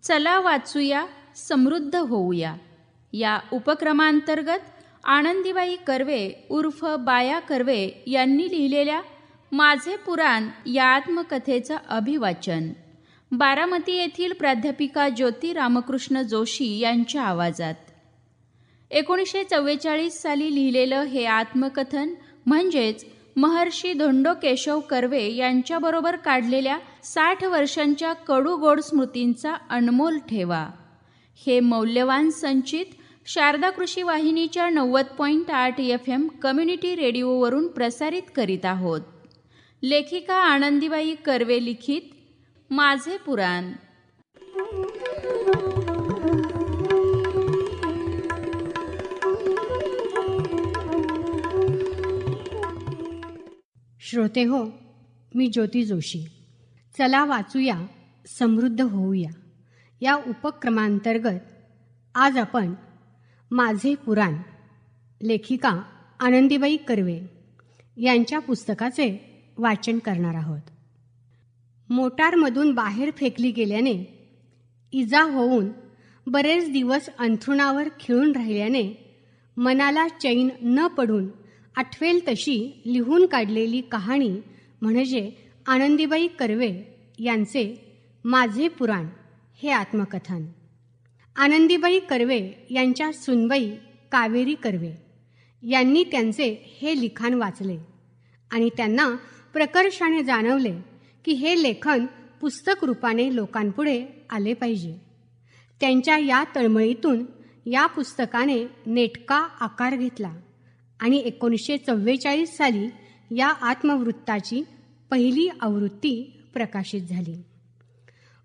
चला वाचूया, समृद्ध होऊया या उपक्रमांतर्गत आनंदीबाई कर्वे उर्फ बाया कर्वे यांनी लिहिलेल्या माझे पुराण या आत्मकथेचं अभिवाचन बारामती येथील प्राध्यापिका ज्योती रामकृष्ण जोशी यांच्या आवाजात. 1944 साली लिहिलेलं हे आत्मकथन म्हणजेच महर्षी धोंडो केशव कर्वे यांच्याबरोबर काढलेल्या 60 वर्षांच्या कडूगोड स्मृतींचा अनमोल ठेवा. हे मौल्यवान संचित शारदा कृषी वाहिनीच्या 90.8 FM कम्युनिटी रेडिओवरून प्रसारित करीत आहोत. लेखिका आनंदीबाई कर्वे लिखित माझे पुराण. श्रोते हो, मी ज्योती जोशी. चला वाचूया, समृद्ध होऊया या उपक्रमांतर्गत आज आपण माझे पुराण लेखिका आनंदीबाई कर्वे यांच्या पुस्तकाचे वाचन करणार आहोत. मोटारमधून बाहेर फेकली गेल्याने, इजा होऊन बरेच दिवस अंथरुणावर खिळून राहिल्याने मनाला चैन न पडून आठवेल तशी लिहून काढलेली कहाणी म्हणजे आनंदीबाई कर्वे यांचे माझे पुराण हे आत्मकथन. आनंदीबाई कर्वे यांच्या सुनबाई कावेरी कर्वे यांनी त्यांचे हे लिखाण वाचले आणि त्यांना प्रकर्षाने जाणवले की हे लेखन पुस्तक रूपाने लोकांपुढे आले पाहिजे. त्यांच्या या तळमळीतून या पुस्तकाने नेटका आकार घेतला आणि 1944 साली या आत्मवृत्ताची पहिली आवृत्ती प्रकाशित झाली.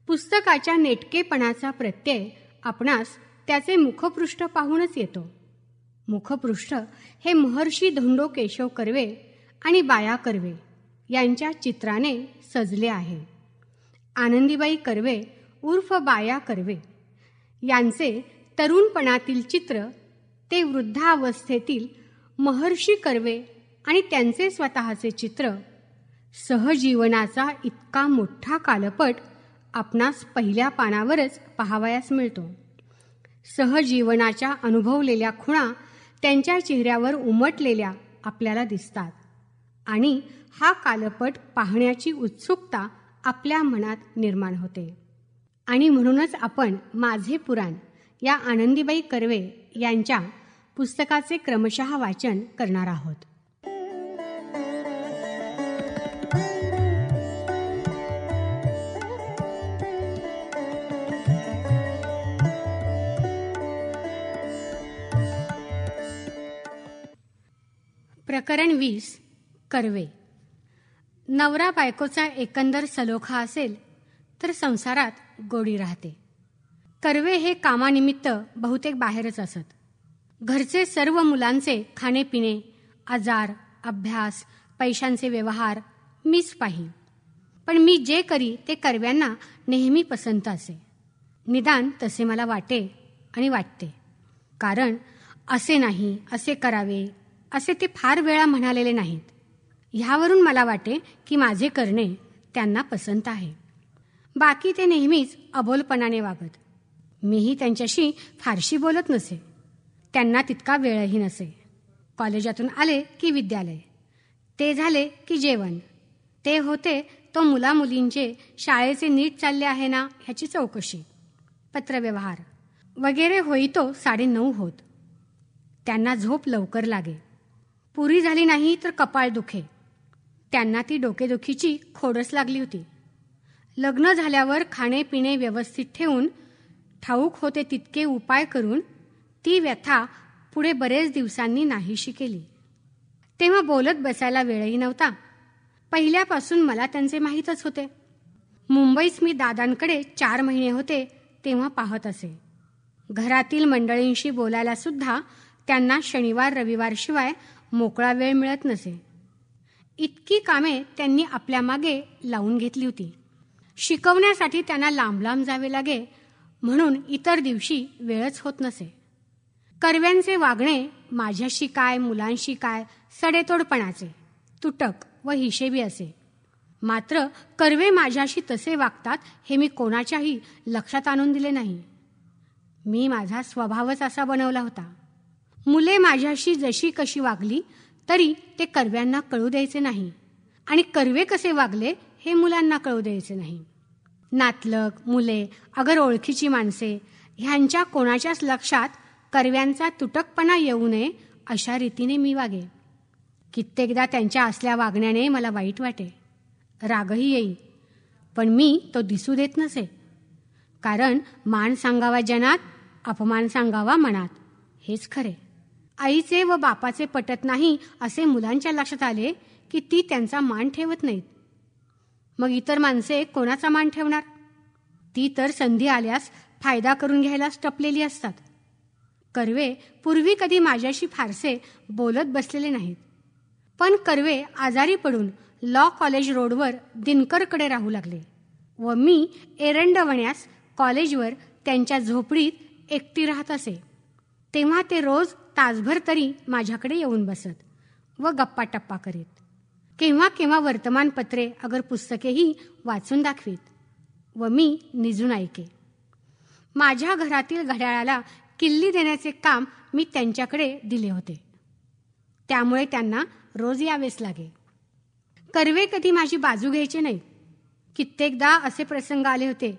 पुस्तकाच्या नेटकेपणाचा प्रत्यय आपणास त्याचे मुखपृष्ठ पाहूनच येतो. मुखपृष्ठ हे महर्षी धोंडो केशव कर्वे आणि बाया कर्वे यांच्या चित्राने सजले आहे. आनंदीबाई कर्वे उर्फ बाया कर्वे यांचे तरुणपणातील चित्र ते वृद्धावस्थेतील महर्षी कर्वे आणि त्यांचे स्वतःचे चित्र, सहजीवनाचा इतका मोठा कालपट आपणास पहिल्या पानावरच पाहावयास मिळतो. सहजीवनाच्या अनुभवलेल्या खुणा त्यांच्या चेहऱ्यावर उमटलेल्या आपल्याला दिसतात आणि हा कालपट पाहण्याची उत्सुकता आपल्या मनात निर्माण होते. आणि म्हणूनच आपण माझे पुराण या आनंदीबाई कर्वे यांच्या पुस्तकाचे क्रमशः वाचन करणार आहोत. प्रकरण 20. कर्वे. नवरा बायकोचा एकंदर सलोखा असेल तर संसारात गोडी राहते. कर्वे हे कामानिमित्त बहुतेक बाहेरच असत. घरचे सर्व मुलांचे खाणेपिणे, आजार, अभ्यास, पैशांचे व्यवहार मीच पाही. पण मी जे करी ते कर्व्यांना नेहमी पसंत असे. निदान तसे मला वाटे आणि वाटते. कारण असे नाही, असे करावे असे ते फार वेळा म्हणालेले नाहीत. ह्यावरून मला वाटे की माझे करणे त्यांना पसंत आहे. बाकी ते नेहमीच अबोलपणाने वागत. मीही त्यांच्याशी फारशी बोलत नसे. त्यांना तितका वेळही नसे. कॉलेजातून आले की विद्यालय, ते झाले की जेवण, ते होते तो मुलामुलींचे शाळेचे नीट चालले आहे ना ह्याची चौकशी, पत्रव्यवहार वगैरे होईतो 9:30 होत. त्यांना झोप लवकर लागे. पुरी झाली नाही तर कपाळ दुखे. त्यांना ती डोकेदुखीची खोडच लागली होती. लग्न झाल्यावर खाणेपिणे व्यवस्थित ठेवून ठाऊक होते तितके उपाय करून ती व्यथा पुढे बरेच दिवसांनी नाहीशी केली. तेव्हा बोलत बसायला वेळही नव्हता. पहिल्यापासून मला त्यांचे माहीतच होते. मुंबईस मी दादांकडे 4 महिने होते तेव्हा पाहत असे. घरातील मंडळींशी बोलायला सुद्धा त्यांना शनिवार रविवार शिवाय मोकळा वेळ मिळत नसे. इतकी कामे त्यांनी आपल्या मागे लावून घेतली होती. शिकवण्यासाठी त्यांना लांब लांब जावे लागे म्हणून इतर दिवशी वेळच होत नसे. कर्व्यांचे वागणे माझ्याशी काय, मुलांशी काय सडेतोडपणाचे, तुटक व हिशेबी असे. मात्र कर्वे माझ्याशी तसे वागतात हे मी कोणाच्याही लक्षात आणून दिले नाही. मी माझा स्वभावच असा बनवला होता. मुले माझ्याशी जशी कशी वागली तरी ते कर्व्यांना कळू द्यायचे नाही आणि कर्वे कसे वागले हे मुलांना कळू द्यायचे नाही. नातलग, मुले, अगर ओळखीची माणसे ह्यांच्या कोणाच्याच लक्षात कर्व्यांचा तुटकपणा येऊ नये अशा रीतीने मी वागे. कित्येकदा त्यांच्या असल्या वागण्याने मला वाईट वाटे, रागही येई, पण मी तो दिसू देत नसे. कारण मान सांगावा जनात, अपमान सांगावा मनात, हेच खरे. आईचे व बापाचे पटत नाही असे मुलांच्या लक्षात आले की ती त्यांचा मान ठेवत नाहीत. मग इतर माणसे कोणाचा मान ठेवणार? ती तर संधी आल्यास फायदा करून घ्यायलाच टपलेली असतात. कर्वे पूर्वी कधी माझ्याशी फारसे बोलत बसलेले नाहीत, पण कर्वे आजारी पडून लॉ कॉलेज रोडवर दिनकरकडे राहू लागले व मी एरंडवण्यास कॉलेजवर त्यांच्या झोपडीत एकटी राहत असे. तेव्हा ते रोज तासभर तरी माझ्याकडे येऊन बसत व गप्पा टप्पा करीत. केव्हा केव्हा वर्तमानपत्रे अगर पुस्तकेही वाचून दाखवीत व मी निजून ऐके. माझ्या घरातील घड्याळाला किल्ली देण्याचे काम मी त्यांच्याकडे दिले होते, त्यामुळे त्यांना रोज यावेच लागे. कर्वे कधी माझी बाजू घ्यायचे नाही. कित्येकदा असे प्रसंग आले होते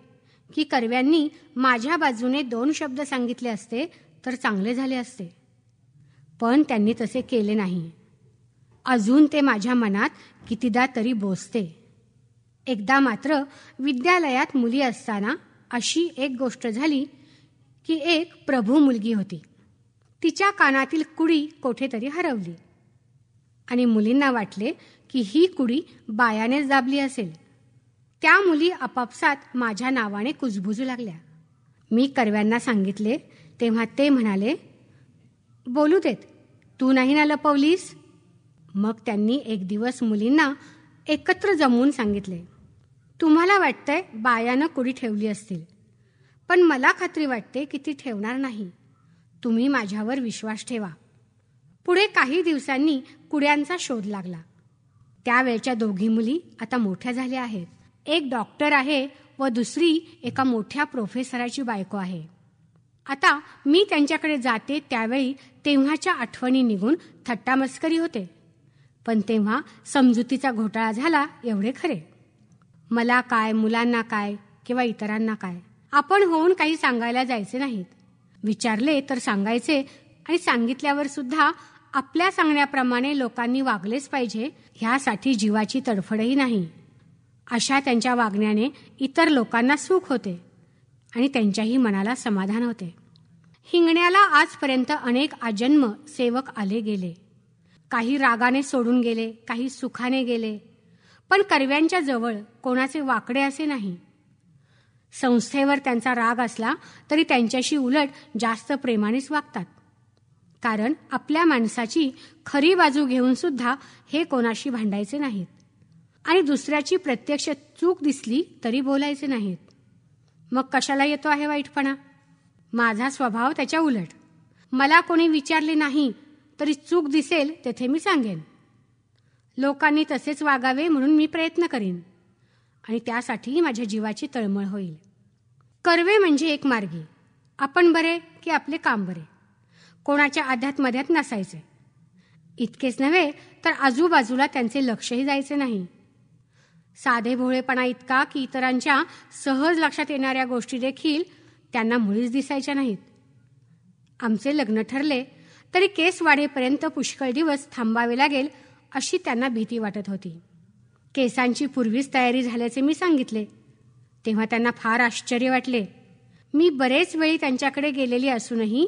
की कर्व्यांनी माझ्या बाजूने 2 शब्द सांगितले असते तर चांगले झाले असते, पण त्यांनी तसे केले नाही. अजून ते माझ्या मनात कितीदा तरी बोचते. एकदा मात्र विद्यालयात मुली असताना अशी एक गोष्ट झाली की एक प्रभू मुलगी होती. तिच्या कानातील कुडी कोठेतरी हरवली आणि मुलींना वाटले की ही कुडी बायानेच दाबली असेल. त्या मुली आपापसात माझ्या नावाने कुजबुजू लागल्या. मी कर्व्यांना सांगितले तेव्हा ते म्हणाले, बोलू देत, तू नाही ना लपवलीस. मग त्यांनी एक दिवस मुलींना एकत्र जमवून सांगितले, तुम्हाला वाटतंय बायानं कुडी ठेवली असतील, पण मला खात्री वाटते की ती ठेवणार नाही. तुम्ही माझ्यावर विश्वास ठेवा. पुढे काही दिवसांनी कुड्यांचा शोध लागला. त्यावेळच्या 2 मुली आता मोठ्या झाल्या आहेत. एक डॉक्टर आहे व दुसरी एका मोठ्या प्रोफेसराची बायको आहे. आता मी त्यांच्याकडे जाते त्यावेळी तेव्हाच्या आठवणी निघून थट्टामस्करी होते, पण तेव्हा समजुतीचा घोटाळा झाला एवढे खरे. मला काय, मुलांना काय किंवा इतरांना काय, आपण होऊन काही सांगायला जायचे नाहीत. विचारले तर सांगायचे आणि सांगितल्यावर सुद्धा आपल्या सांगण्याप्रमाणे लोकांनी वागलेच पाहिजे ह्यासाठी जीवाची तडफडही नाही. अशा त्यांच्या वागण्याने इतर लोकांना सुख होते आणि त्यांच्याही मनाला समाधान होते. हिंगण्याला आजपर्यंत अनेक आजन्म सेवक आले गेले. काही रागाने सोडून गेले, काही सुखाने गेले, पण कर्व्यांच्या जवळ कोणाचे वाकडे असे नाही. संस्थेवर त्यांचा राग असला तरी त्यांच्याशी उलट जास्त प्रेमानेच वागतात. कारण आपल्या माणसाची खरी बाजू घेऊन सुद्धा हे कोणाशी भांडायचे नाहीत आणि दुसऱ्याची प्रत्यक्ष चूक दिसली तरी बोलायचे नाहीत. मग कशाला येतो आहे वाईटपणा? माझा स्वभाव त्याच्या उलट. मला कोणी विचारले नाही तरी चूक दिसेल तेथे मी सांगेन. लोकांनी तसेच वागावे म्हणून मी प्रयत्न करीन आणि त्यासाठी माझ्या जीवाची तळमळ होईल. कर्वे म्हणजे एक मार्गी. आपण बरे की आपले काम बरे, कोणाच्या अध्यात्मध्यात नसायचे. इतकेच नव्हे तर आजूबाजूला त्यांचे लक्षही जायचे नाही. साधे भोळेपणा इतका की इतरांच्या सहज लक्षात येणाऱ्या गोष्टी देखील त्यांना मुळीच दिसायच्या नाहीत. आमचे लग्न ठरले तरी केस वाढेपर्यंत पुष्कळ दिवस थांबावे लागेल अशी त्यांना भीती वाटत होती. केसांची पूर्वीच तयारी झाल्याचे मी सांगितले तेव्हा त्यांना फार आश्चर्य वाटले. मी बरेच वेळी त्यांच्याकडे गेलेली असूनही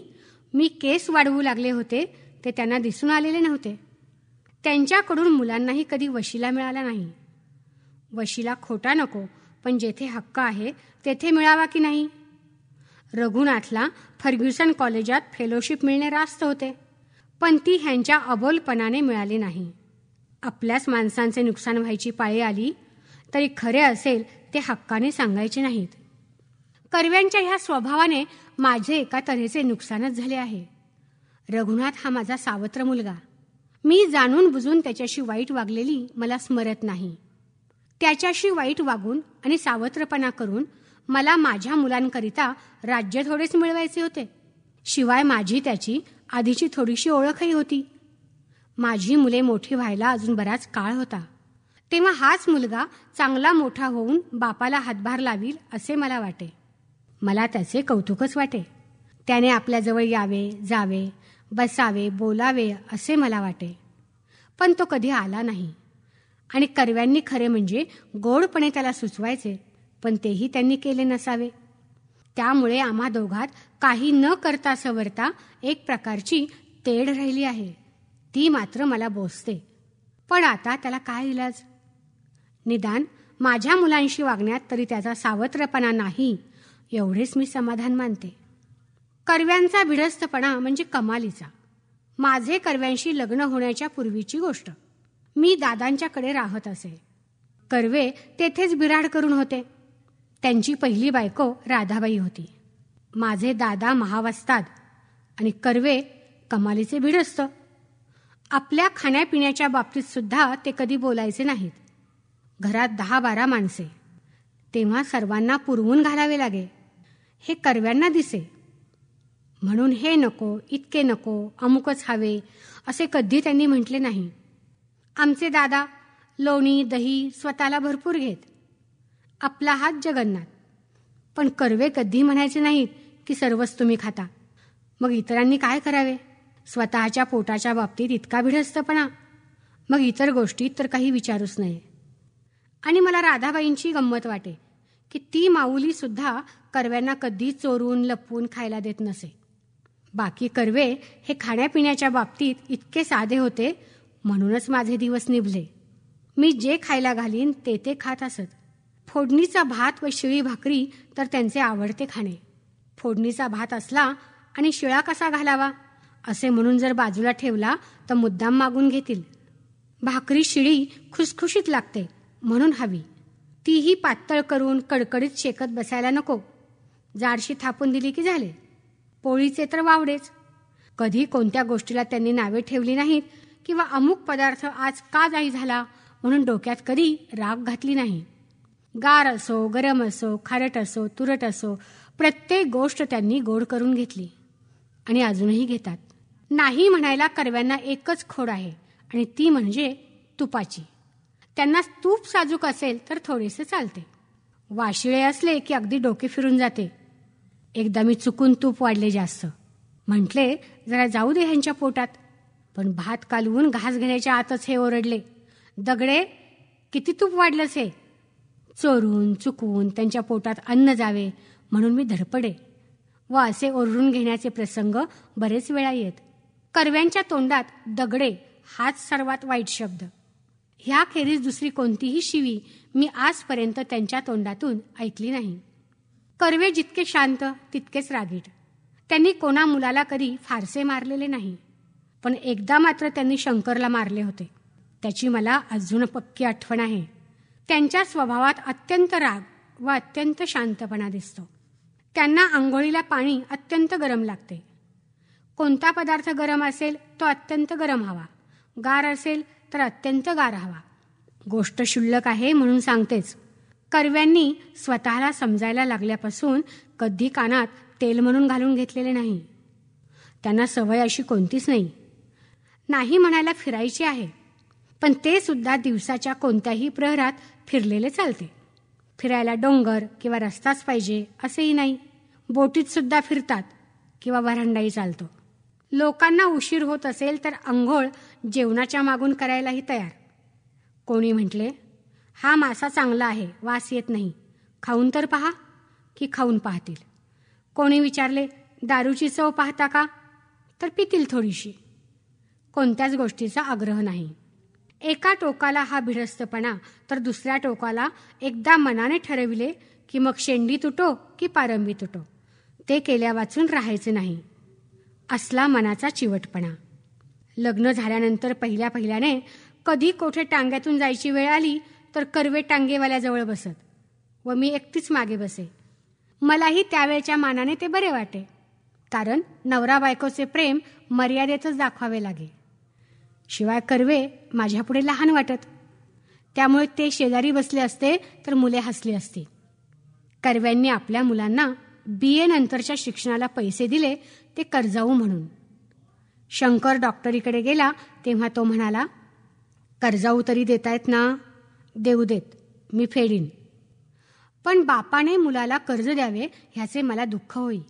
मी केस वाढवू लागले होते ते त्यांना दिसून आलेले नव्हते. त्यांच्याकडून मुलांनाही कधी वशिला मिळाला नाही. वशिला खोटा नको, पण जेथे हक्क आहे तेथे मिळावा की नाही. रघुनाथला फर्ग्युसन कॉलेजात फेलोशिप मिळणे रास्त होते, पण ती ह्यांच्या अबोलपणाने मिळाली नाही. आपल्याच माणसांचे नुकसान व्हायची पाळी आली तरी खरे असेल ते हक्काने सांगायचे नाहीत. कर्व्यांच्या ह्या स्वभावाने माझे एका तऱ्हेचे नुकसानच झाले आहे. रघुनाथ हा माझा सावत्र मुलगा. मी जाणून बुजून त्याच्याशी वाईट वागलेली मला स्मरत नाही. त्याच्याशी वाईट वागून आणि सावत्रपणा करून मला माझ्या मुलांकरिता राज्य थोडेच मिळवायचे होते. शिवाय माझी त्याची आधीची थोडीशी ओळखही होती. माझी मुले मोठी व्हायला अजून बराच काळ होता. तेव्हा हाच मुलगा चांगला मोठा होऊन बापाला हातभार लावील असे मला वाटे. मला त्याचे कौतुकच वाटे. त्याने आपल्याजवळ यावे, जावे, बसावे, बोलावे असे मला वाटे. पण तो कधी आला नाही. आणि कर्व्यांनी खरे म्हणजे गोडपणे त्याला सुचवायचे, पण तेही त्यांनी केले नसावे. त्यामुळे आम्हा दोघात काही न करता सवरता एक प्रकारची तेढ राहिली आहे. ती मात्र मला बोचते. पण आता त्याला काय इलाज? निदान माझ्या मुलांशी वागण्यात तरी त्याचा सावत्रपणा नाही एवढेच मी समाधान मानते. कर्व्यांचा भिडस्तपणा म्हणजे कमालीचा. माझे कर्व्यांशी लग्न होण्याच्या पूर्वीची गोष्ट. मी दादांच्याकडे राहत असे. कर्वे तेथेच बिराड करून होते. त्यांची पहिली बायको राधाबाई होती. माझे दादा महावस्ताद आणि कर्वे कमालीचे भिडस्त. आपल्या खाण्यापिण्याच्या बाबतीत सुद्धा ते कधी बोलायचे नाहीत. घरात 10-12 माणसे, तेव्हा सर्वांना पुरवून घालावे लागे. हे कर्व्यांना दिसे. म्हणून हे नको, इतके नको, अमुकच हवे असे कधी त्यांनी म्हटले नाही. आमचे दादा लोणी दही स्वतःला भरपूर घेत. आपला हात जगन्नाथ. पण कर्वे कधी म्हणायचे नाहीत की सर्वच तुम्ही खाता. मग इतरांनी काय करावे? स्वतःच्या पोटाच्या बाबतीत इतका भिडस्तपणा, मग इतर गोष्टीत तर काही विचारूच नये. आणि मला राधाबाईंची गंमत वाटे की ती माऊली सुद्धा कर्व्यांना कधी चोरून लपवून खायला देत नसे. बाकी कर्वे हे खाण्यापिण्याच्या बाबतीत इतके साधे होते, म्हणूनच माझे दिवस निभले. मी जे खायला घालीन ते खात असत. फोडणीचा भात व शिळी भाकरी तर त्यांचे आवडते खाणे. फोडणीचा भात असला आणि शिळा कसा घालावा असे म्हणून जर बाजूला ठेवला तर मुद्दाम मागून घेतील. भाकरी शिळी खुसखुशीत लागते म्हणून हवी. तीही पातळ करून कडकडीत शेकत बसायला नको. जाडशी थापून दिली की झाले. पोळीचे तर वावडेच. कधी कोणत्या गोष्टीला त्यांनी नावे ठेवली नाहीत किंवा अमुक पदार्थ आज का जाई झाला म्हणून डोक्यात कधी राग घातली नाही. गार असो, गरम असो, खारट असो, तुरट असो, प्रत्येक गोष्ट त्यांनी गोड करून घेतली आणि अजूनही घेतात. नाही म्हणायला कर्व्यांना एकच खोड आहे आणि ती म्हणजे तुपाची. त्यांना तूप साजूक असेल तर थोडेसे चालते. वाशिळे असले की अगदी डोके फिरून जाते. एकदा मी चुकून तूप वाढले जास्त. म्हटले जरा जाऊ दे ह्यांच्या पोटात. पण भात कालवून घास घेण्याच्या आतच हे ओरडले, दगडे किती तूप वाढलंच हे. चोरून चुकवून त्यांच्या पोटात अन्न जावे म्हणून मी धडपडे व असे ओरडून घेण्याचे प्रसंग बरेच वेळा येत. कर्व्यांच्या तोंडात दगडे हाच सर्वात वाईट शब्द. ह्याखेरीज दुसरी कोणतीही शिवी मी आजपर्यंत त्यांच्या तोंडातून ऐकली नाही. कर्वे जितके शांत तितकेच रागीट. त्यांनी कोणा मुलाला कधी फारसे मारलेले नाही. पण एकदा मात्र त्यांनी शंकरला मारले होते. त्याची मला अजून पक्की आठवण आहे. त्यांच्या स्वभावात अत्यंत राग व अत्यंत शांतपणा दिसतो. त्यांना आंघोळीला पाणी अत्यंत गरम लागते. कोणता पदार्थ गरम असेल तो अत्यंत गरम हवा, गार असेल तर अत्यंत गार हवा. गोष्ट क्षुल्लक आहे म्हणून सांगतेच. कर्व्यांनी स्वतःला समजायला लागल्यापासून कधी कानात तेल म्हणून घालून घेतलेले नाही. त्यांना सवय अशी कोणतीच नाही. नाही म्हणायला फिरायची आहे, पण ते सुद्धा दिवसाच्या कोणत्याही प्रहरात फिरलेले चालते. फिरायला डोंगर किंवा रस्ताच पाहिजे असेही नाही. बोटीत सुद्धा फिरतात किंवा वरांडाही चालतो. लोकांना उशीर होत असेल तर अंघोळ जेवणाच्या मागून करायलाही तयार. कोणी म्हटले हा मासा चांगला आहे, वास येत नाही, खाऊन तर पहा, की खाऊन पाहतील. कोणी विचारले दारूची चव पाहता का, तर पितील थोडीशी. कोणत्याच गोष्टीचा आग्रह नाही. एका टोकाला हा भिडस्तपणा तर दुसऱ्या टोकाला एकदा मनाने ठरविले की मग शेंडी तुटो की पारंबी तुटो, ते केल्या वाचून राहायचे नाही. असला मनाचा चिवटपणा. लग्न झाल्यानंतर पहिल्याने कधी कोठे टांग्यातून जायची वेळ आली तर कर्वे टांगेवाल्याजवळ बसत व मी एकटीच मागे बसे. मलाही त्यावेळच्या मानाने ते बरे वाटे, कारण नवरा बायकोचे प्रेम मर्यादेतच दाखवावे लागे. शिवाय कर्वे माझ्यापुढे लहान वाटत. त्यामुळे ते शेजारी बसले असते तर मुले हसली असती. कर्व्यांनी आपल्या मुलांना BA नंतरच्या शिक्षणाला पैसे दिले, ते कर्जाऊ म्हणून. शंकर डॉक्टरीकडे गेला तेव्हा तो म्हणाला, कर्जाऊ तरी देतायत ना? देऊ देत, मी फेडीन. पण बापाने मुलाला कर्ज द्यावे ह्याचे मला दुःख होई.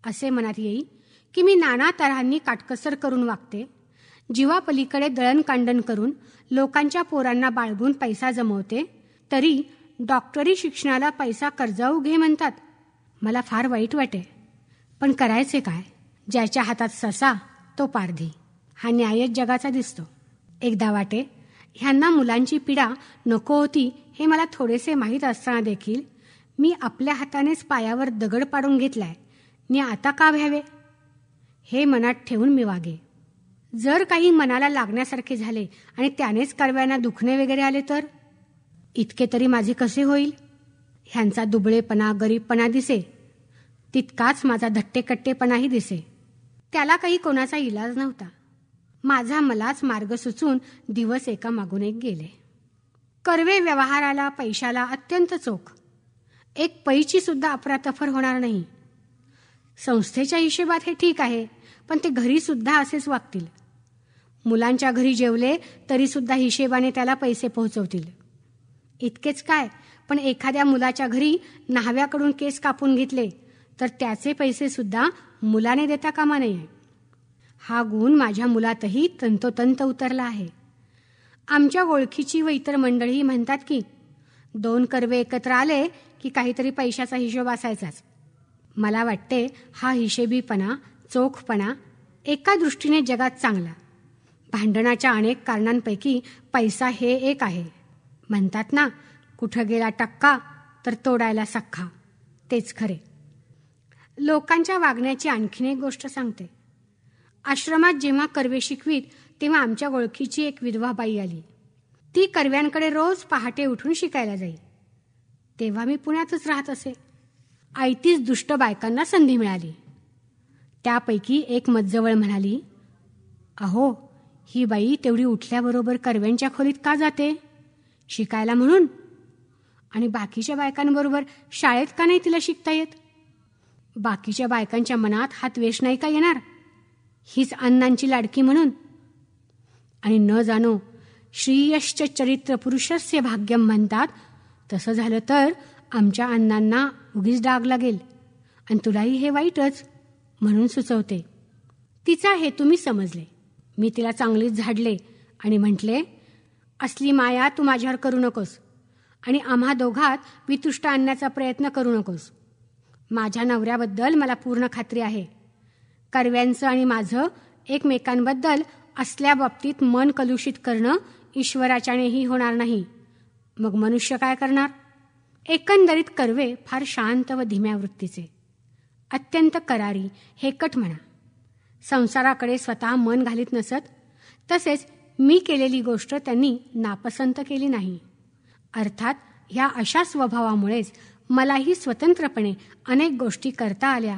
असे मनात येई की मी नाना तऱ्हांनी काटकसर करून वागते, जीवापलीकडे दळणकांडण करून लोकांच्या पोरांना बाळगून पैसा जमवते, तरी डॉक्टरी शिक्षणाला पैसा कर्जाऊ घे म्हणतात. मला फार वाईट वाटे, पण करायचे काय? ज्याच्या हातात ससा तो पारधी, हा न्यायच जगाचा दिसतो. एकदा वाटे ह्यांना मुलांची पीडा नको होती हे मला थोडेसे माहीत असताना देखील मी आपल्या हातानेच पायावर दगड पाडून घेतलाय, नि आता का भ्यावे हे मनात ठेवून मी वागे. जर काही मनाला लागण्यासारखे झाले आणि त्यानेच कर्व्यांना दुखणे वगैरे आले तर इतके तरी माझे कसे होईल? ह्यांचा दुबळेपणा, गरीबपणा दिसे, तितकाच माझा धट्टेकट्टेपणाही दिसे. त्याला काही कोणाचा इलाज नव्हता. माझा मलाच मार्ग सुचून दिवस एका मागून एक गेले. कर्वे व्यवहाराला, पैशाला अत्यंत चोख. एक पैची सुद्धा अफरातफर होणार नाही. संस्थेच्या हिशेबात हे ठीक आहे, पण ते घरी सुद्धा असेच वागतील. मुलांच्या घरी जेवले तरी सुद्धा हिशेबाने त्याला पैसे पोहोचवतील. इतकेच काय, पण एखाद्या मुलाच्या घरी न्हाव्याकडून केस कापून घेतले तर त्याचे पैसे सुद्धा मुलाने देता कामा नये. हा गुण माझ्या मुलातही तंतोतंत उतरला आहे. आमच्या ओळखीची व इतर मंडळी म्हणतात की 2 कर्वे एकत्र आले की काहीतरी पैशाचा हिशोब असायचाच. मला वाटते हा हिशेबीपणा, चोखपणा एका दृष्टीने जगात चांगला. भांडणाच्या अनेक कारणांपैकी पैसा हे एक आहे. म्हणतात ना, कुठं गेला टक्का तर तोडायला सख्खा. तेच खरे. लोकांच्या वागण्याची आणखीन एक गोष्ट सांगते. आश्रमात जेव्हा कर्वे शिकवीत तेव्हा आमच्या ओळखीची एक विधवा बाई आली. ती कर्व्यांकडे रोज पहाटे उठून शिकायला जाई. तेव्हा मी पुण्यातच राहत असे. आयतीच दुष्ट बायकांना संधी मिळाली. त्यापैकी एक मजजवळ म्हणाली, अहो, ही बाई तेवढी उठल्याबरोबर कर्व्यांच्या खोलीत का जाते? शिकायला म्हणून. आणि बाकीच्या बायकांबरोबर शाळेत का नाही तिला शिकता येत? बाकीच्या बायकांच्या मनात हा द्वेष नाही का येणार? हीच अण्णांची लाडकी म्हणून. आणि न जाणो श्रीयश्च चरित्र पुरुषस्य भाग्यम म्हणतात, तसं झालं तर आमच्या अण्णांना उगीच डाग लागेल आणि तुलाही हे वाईटच म्हणून सुचवते. तिचा हेतू मी समजले. मी तिला चांगलीच झाडले आणि म्हटले, असली माया तू माझ्यावर करू नकोस आणि आम्हा दोघात वितुष्ट आणण्याचा प्रयत्न करू नकोस. माझ्या नवऱ्याबद्दल मला पूर्ण खात्री आहे. कर्व्यांचं आणि माझं एकमेकांबद्दल असल्या बाबतीत मन कलुषित करणं ईश्वराच्यानेही होणार नाही. मग मनुष्य काय करणार? एकंदरीत कर्वे फार शांत व धीम्या वृत्तीचे, अत्यंत करारी, हेकट म्हणा. संसाराकडे स्वतः मन घालीत नसत. तसेच मी केलेली गोष्ट त्यांनी नापसंत केली नाही. अर्थात ह्या अशा स्वभावामुळेच मलाही स्वतंत्रपणे अनेक गोष्टी करता आल्या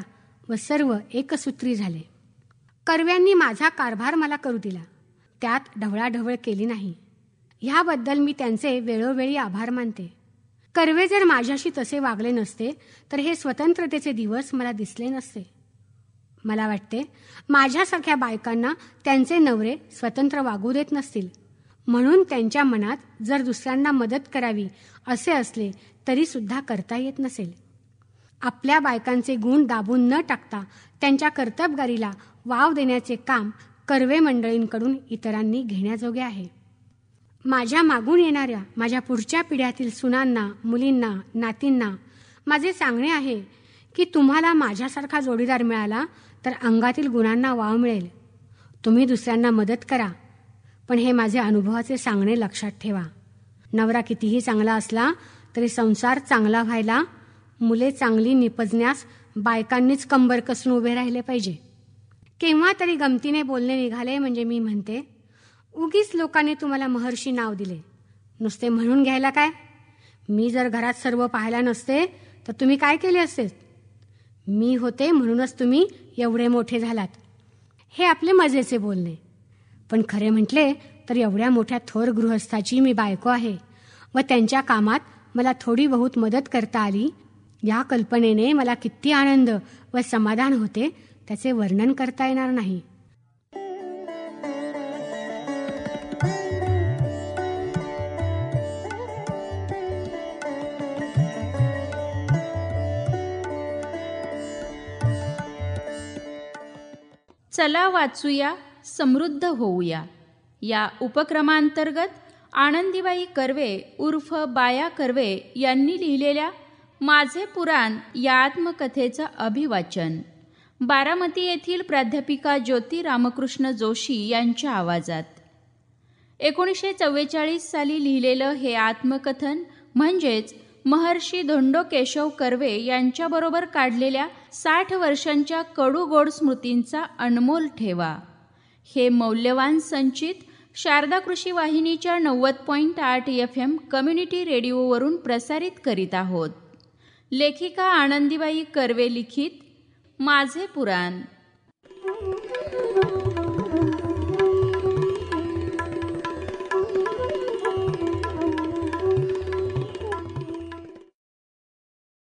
व सर्व एकसूत्री झाले. कर्व्यांनी माझा कारभार मला करू दिला, त्यात ढवळाढवळ केली नाही. ह्याबद्दल मी त्यांचे वेळोवेळी आभार मानते. कर्वे जर माझ्याशी तसे वागले नसते तर हे स्वतंत्रतेचे दिवस मला दिसले नसते. मला वाटते माझ्यासारख्या बायकांना त्यांचे नवरे स्वतंत्र वागू देत नसतील, म्हणून त्यांच्या मनात जर दुसऱ्यांना मदत करावी असे असले तरी सुद्धा करता येत नसेल. आपल्या बायकांचे गुण दाबून न टाकता त्यांच्या कर्तबगारीला वाव देण्याचे काम कर्वे मंडळींकडून इतरांनी घेण्याजोगे आहे. माझ्या मागून येणाऱ्या माझ्या पुढच्या पिढ्यातील सुनांना, मुलींना, नातींना माझे सांगणे आहे की तुम्हाला माझ्यासारखा जोडीदार मिळाला तर अंगातील गुणांना वाव मिळेल. तुम्ही दुसऱ्यांना मदत करा, पण हे माझे अनुभवाचे सांगणे लक्षात ठेवा. नवरा कितीही चांगला असला तरी संसार चांगला व्हायला, मुले चांगली निपजण्यास बायकांनीच कंबर कसून उभे राहिले पाहिजे. केव्हा तरी गमतीने बोलणे निघाले म्हणजे मी म्हणते, उगीच लोकांनी तुम्हाला महर्षी नाव दिले, नुसते म्हणून घ्यायला काय? मी जर घरात सर्व पाहायला नसते तर तुम्ही काय केले असते? मी होते म्हणूनच तुम्ही एवढे मोठे झालात. हे आपले मजेचे बोलणे, पण खरे म्हटले तर एवढ्या मोठ्या थोर गृहस्थाची मी बायको आहे व त्यांच्या कामात मला थोडी बहुत मदत करता आली, या कल्पनेने मला किती आनंद व समाधान होते त्याचे वर्णन करता येणार नाही. चला वाचूया, समृद्ध होऊया या उपक्रमांतर्गत आनंदीबाई कर्वे उर्फ बाया कर्वे यांनी लिहिलेल्या माझे पुराण या आत्मकथेचं अभिवाचन बारामती येथील प्राध्यापिका ज्योती रामकृष्ण जोशी यांच्या आवाजात. 1944 साली लिहिलेलं हे आत्मकथन म्हणजेच महर्षी धोंडो केशव कर्वे यांच्याबरोबर काढलेल्या 60 वर्षांच्या कडू-गोड स्मृतींचा अनमोल ठेवा. हे मौल्यवान संचित शारदा कृषी वाहिनीच्या 90.8 FM कम्युनिटी रेडिओवरून प्रसारित करीत आहोत. लेखिका आनंदीबाई कर्वे लिखित माझे पुराण.